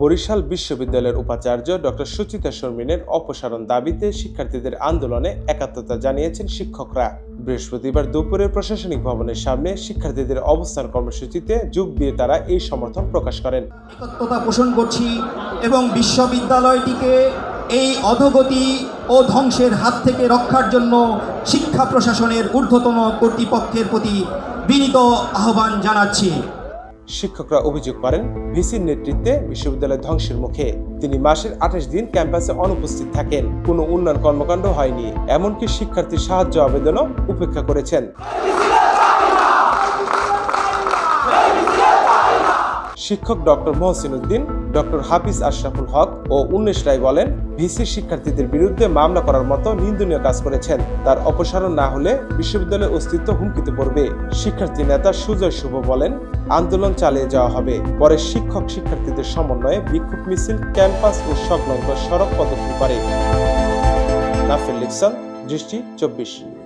বরিশাল বিশ্ববিদ্যালয়ের উপাচার্য ডক্টর সুচিতা শর্মিনের অপসারণ দাবিতে শিক্ষার্থীদের আন্দোলনে একাত্মতা জানিয়েছেন শিক্ষকরা। বৃহস্পতিবার দুপুরে প্রশাসনিক ভবনের সামনে শিক্ষার্থীদের অবস্থান কর্মসূচিতে যোগ দিয়ে তারা এই সমর্থন প্রকাশ করেন। একত্রতা পোষণ করছি এবং বিশ্ববিদ্যালয়টিকে এই অধোগতি ও ধ্বংসের হাত থেকে রক্ষার জন্য শিক্ষা প্রশাসনের ঊর্ধ্বতন কর্তৃপক্ষের প্রতি বিনীত আহ্বান জানাচ্ছি। শিক্ষকরা অভিযোগ করেন, ভিসির নেতৃত্বে বিশ্ববিদ্যালয় ধ্বংসের মুখে। তিনি মাসের 28 দিন ক্যাম্পাসে অনুপস্থিত থাকেন, কোনো উন্নয়ন কর্মকাণ্ড হয়নি, এমনকি শিক্ষার্থীর সাহায্য আবেদনও উপেক্ষা করেছেন। শিক্ষক ডক্টর মহসিন উদ্দিন, ডক্টর হাফিজ আশরাফুল হক ও উন্মেষ রায় বলেন, ভিসি শিক্ষার্থীদের বিরুদ্ধে মামলা করার মতো নিন্দনীয় কাজ করেছেন। তার অপসারণ না হলে বিশ্ববিদ্যালয়ের অস্তিত্ব হুমকিতে পড়বে। শিক্ষার্থী নেতা সুজয় শুভ বলেন, আন্দোলন চালিয়ে যাওয়া হবে। পরে শিক্ষক শিক্ষার্থীদের সমন্বয়ে বিক্ষোভ মিছিল ক্যাম্পাস ও সংলগ্ন সড়ক প্রদক্ষিণ করে। নাফিল লিকসান, দৃষ্টি 24।